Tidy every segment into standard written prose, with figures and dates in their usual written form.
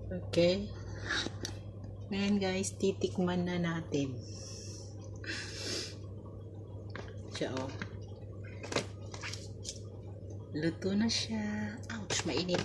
Okay. Ngayon guys, titikman na natin. Siya oh. Luto na siya. Ouch, mainit.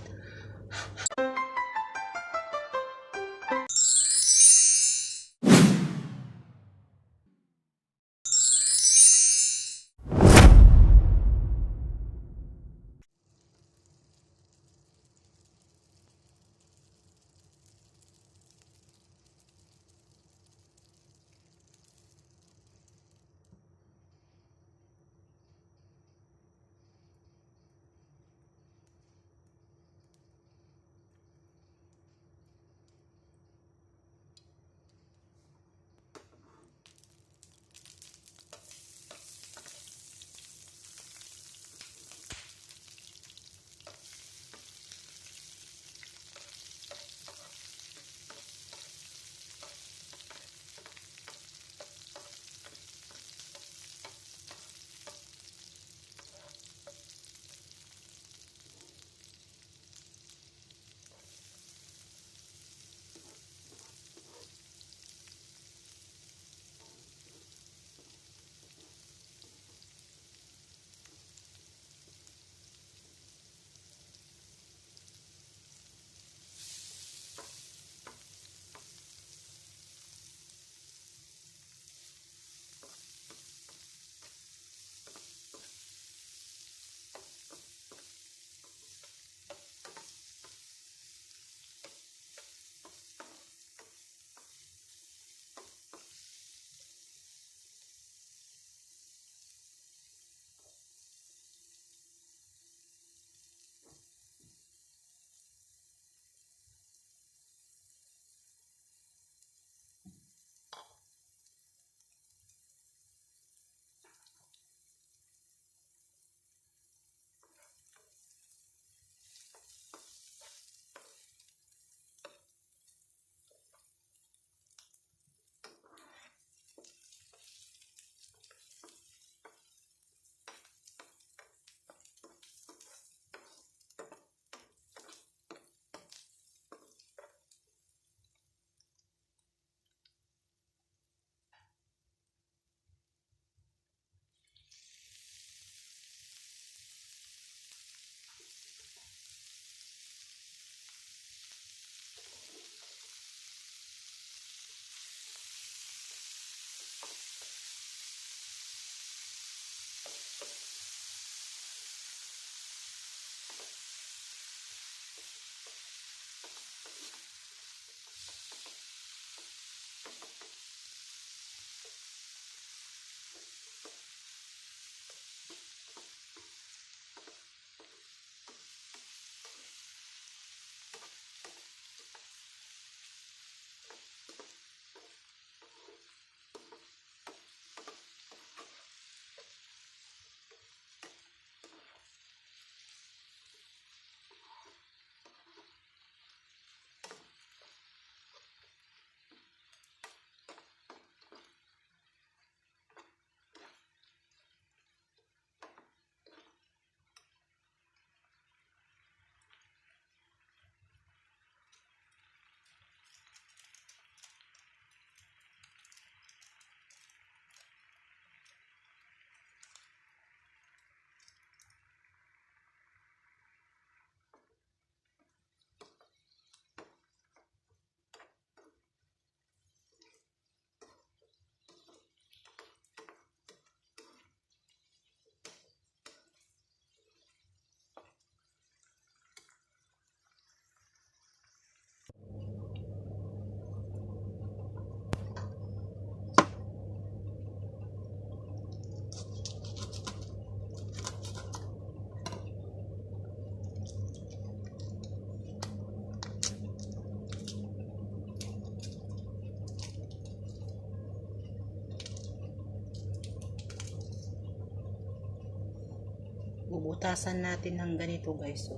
Bubutasan natin ng ganito guys. So,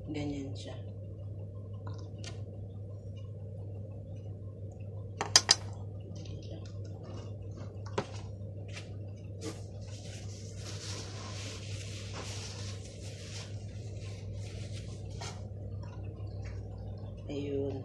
ganyan siya. Ayun.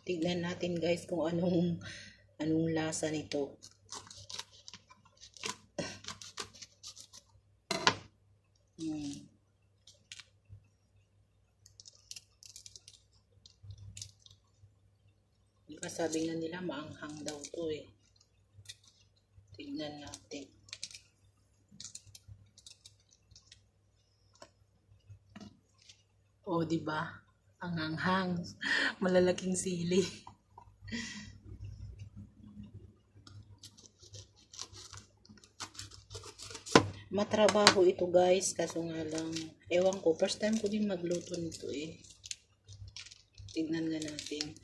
Tignan natin guys kung anong lasa nito. Sabi nga nila maanghang daw to eh. Tignan natin. Oh, di ba? Ang hanghang. Malalaking sili. Matrabaho ito guys, kaso nga lang, ewan ko, first time ko din magluto nito eh. Tignan nga natin.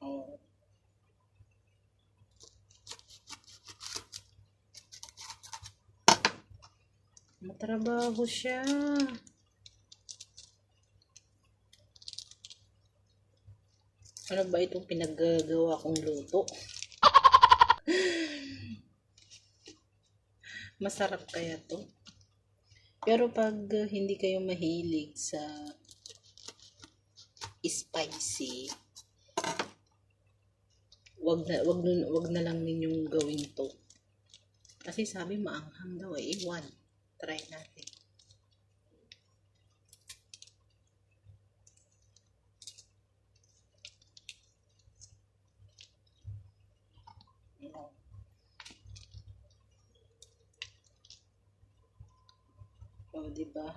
Oh. Matrabaho siya. Ano ba itong pinaggagawa kong luto? Masarap kaya to? Pero pag hindi kayo mahilig sa spicy, wag na lang ninyong gawin to. Kasi sabi maanghang daw eh. Iwan. Try natin. Oh, diba?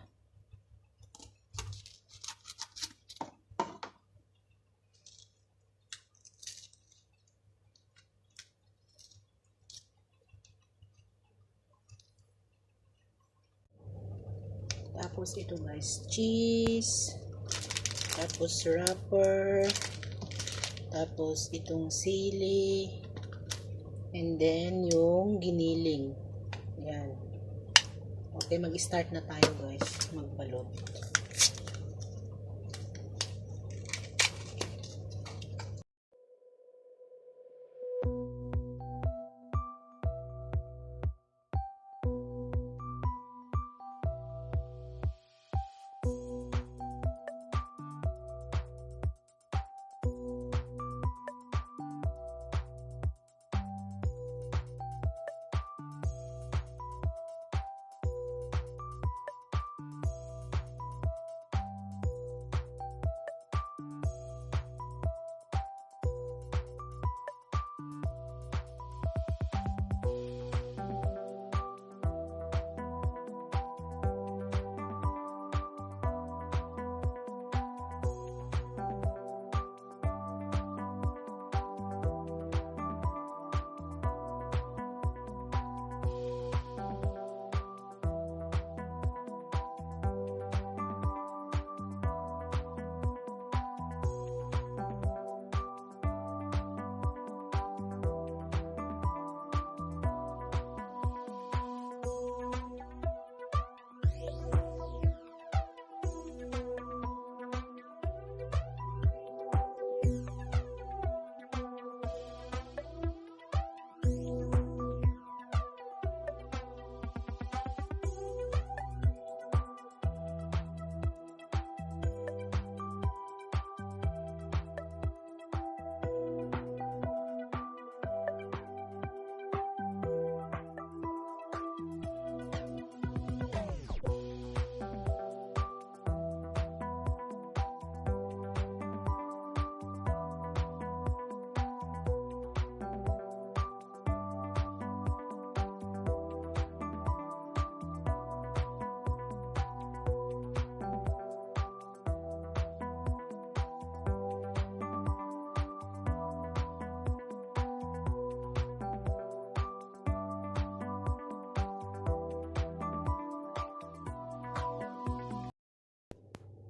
Tapos ito guys, cheese, tapos wrapper, tapos itong sili, and then yung giniling. Yan. Okay, mag-start na tayo guys, magbalot.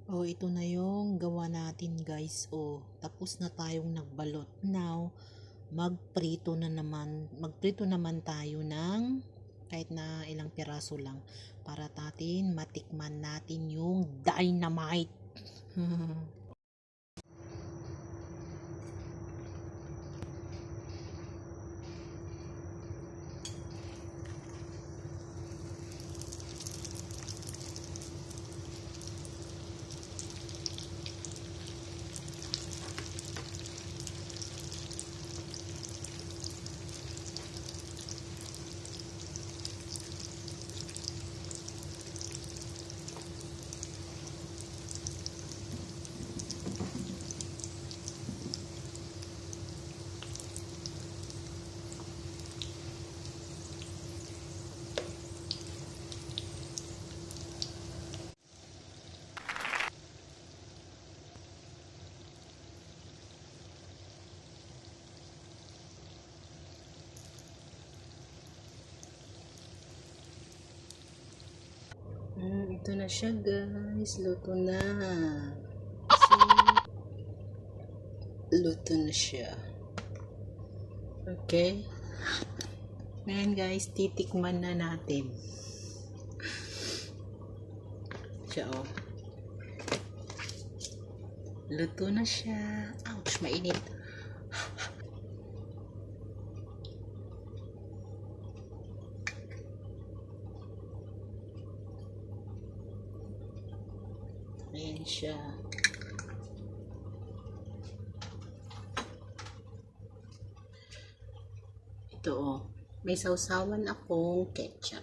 Oh, ito na yung gawa natin guys. Oh, tapos na tayong nagbalot. Now, magprito naman tayo ng kahit na ilang piraso lang para matikman natin yung dynamite. Ito na siya guys. Luto na. Luto na siya. Okay. Ngayon guys, titikman na natin. Siya oh. Luto na siya. Ouch, mainit. Ayan siya. Ito oh. May sausawan akong ketchup.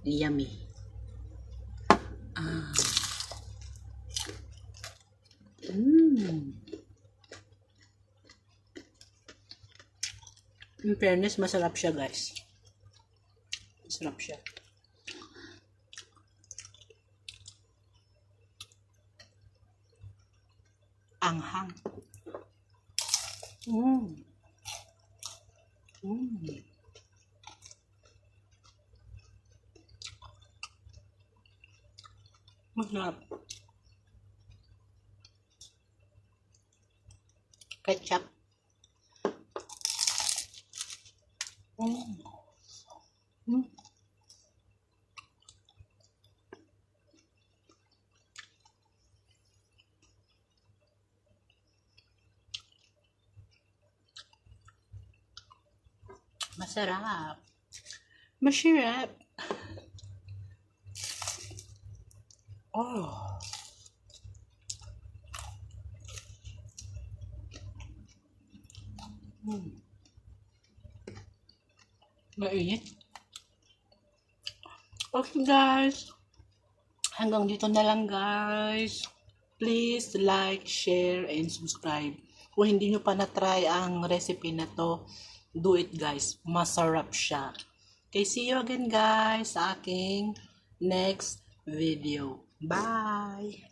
Yummy. In fairness, masarap siya guys. Masarap siya. Anghang. Masarap. Ketchup. Masarap. Masarap. Oh. Mainit. Okay guys. Hanggang dito na lang guys. Please like, share, and subscribe. Kung hindi nyo pa na-try ang recipe na to, do it guys. Masarap siya. Okay, see you again guys sa aking next video. Bye!